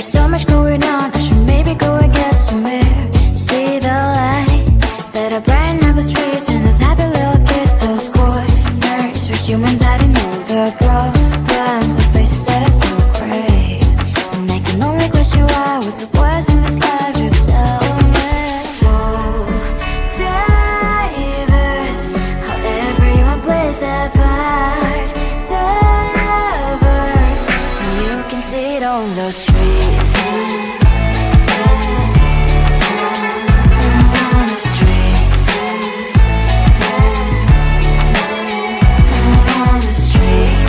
There's so much going on, I should maybe go and get some air. See the lights that are brighten up the streets, and those happy little kids, those corners where humans hiding all their problems, the faces that are so great. And I can only question why, what's the worst in this life, you tell me. So diverse, how everyone plays their part. The verse, and you can see it on the streets. On the streets. On the streets.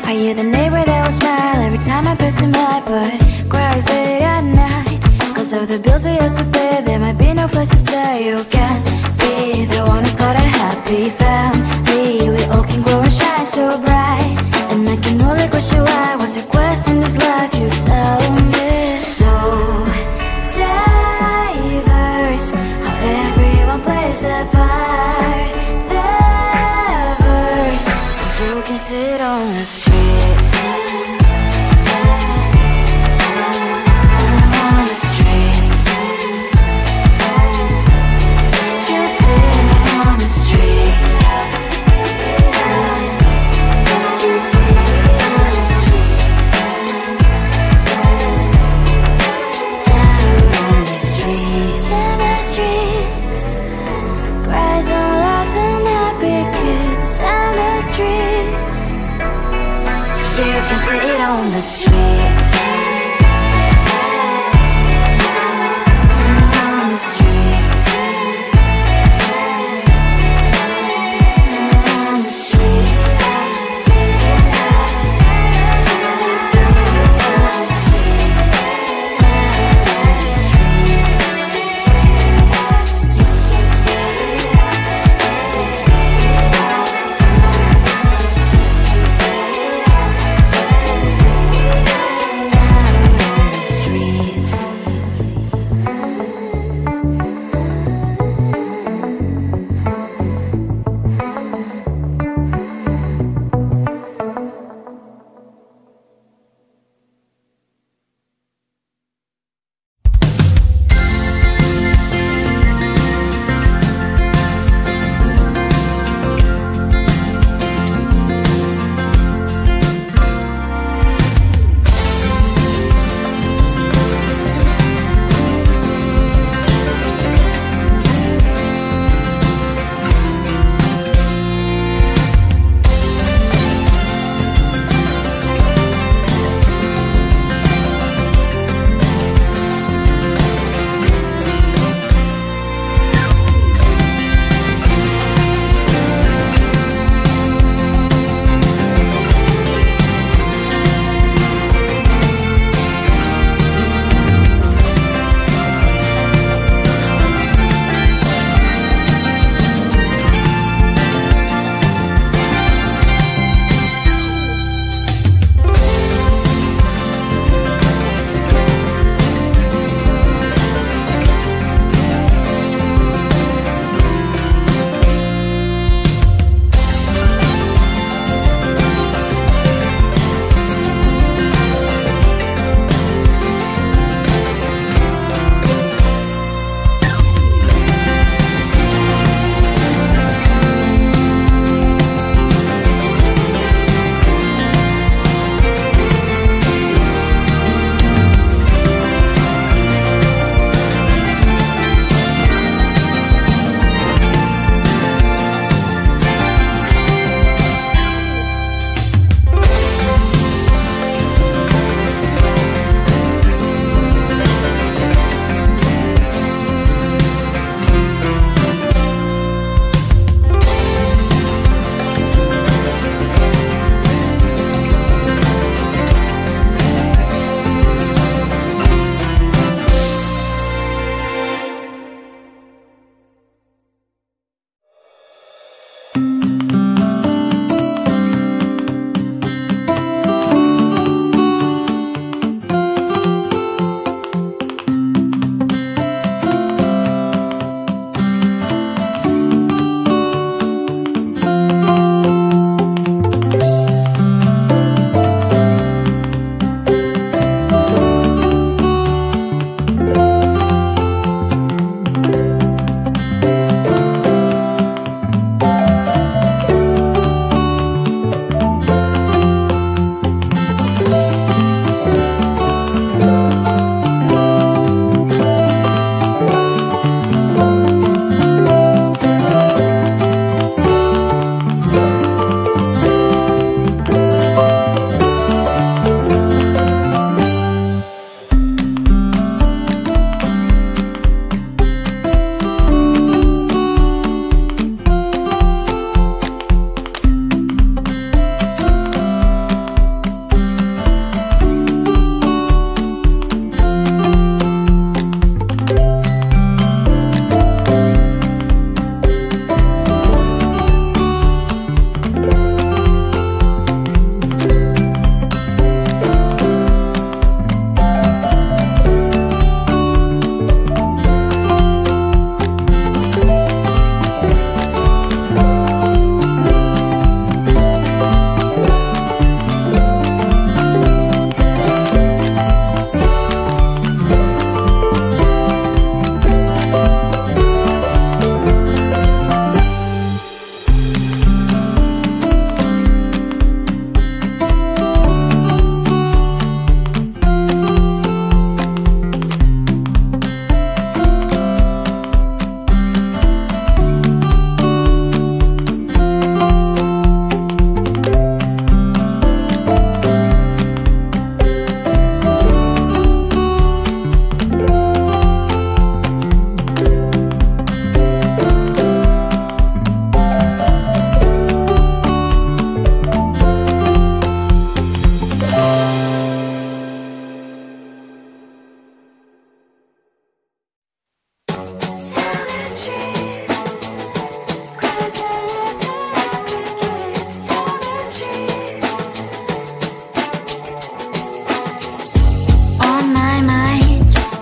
Are you the neighbor that will smile every time I pass him by, but cries late at night? Cause of the bills I used to pay, there might be no place to stay. You can be the one who's got a happy family. We all can glow and shine so bright. And I can only question why, what's your quest in this life, you tell me. So diverse, how everyone plays their part. You can sit on the streets. On the streets. You sit on the streets. Out on the streets. In the streets. Cries and laughing happy kids. And the streets. You can sit on the streets. On the streets. On the streets.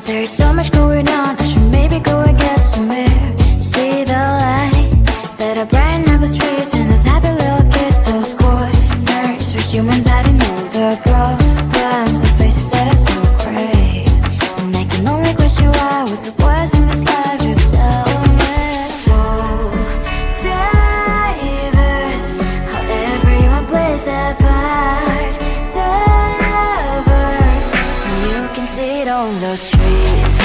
There's so much going on, I should maybe go and get somewhere. See the lights that are brighten up the streets, and those happy little kids, those corners where humans hiding all the problems, the faces that are so gray. And I can only question why, what's the worst in this life, you tell me. So diverse, how everyone plays their part. The verse, you can see it on the streets.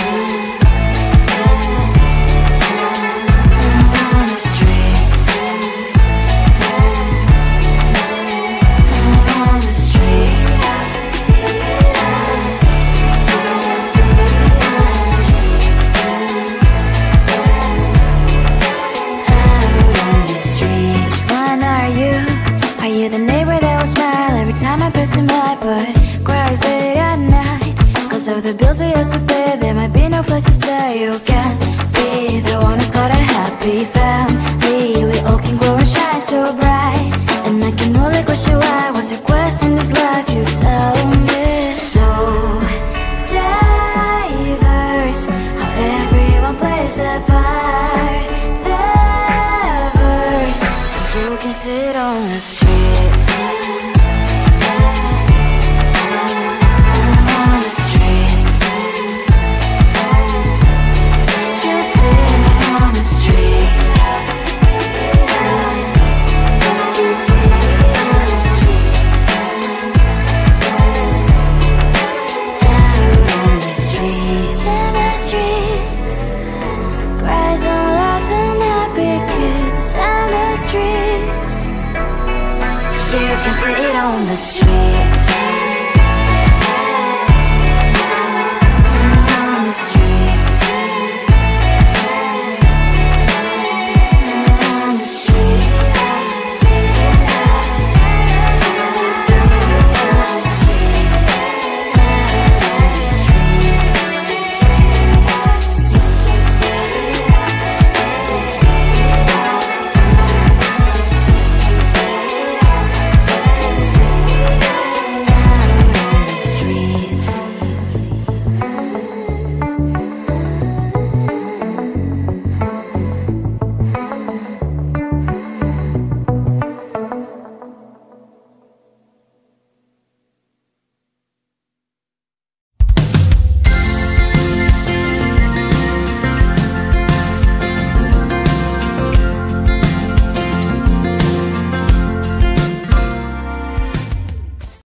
Of the bills I used to pay, there might be no place to stay. You can't be the one who's got a happy family. We all can glow and shine so bright, and I can only question why. What's your quest in this life, you tell me. So diverse, how everyone plays their part. Their verse, you can sit on the streets. You can see it on the streets.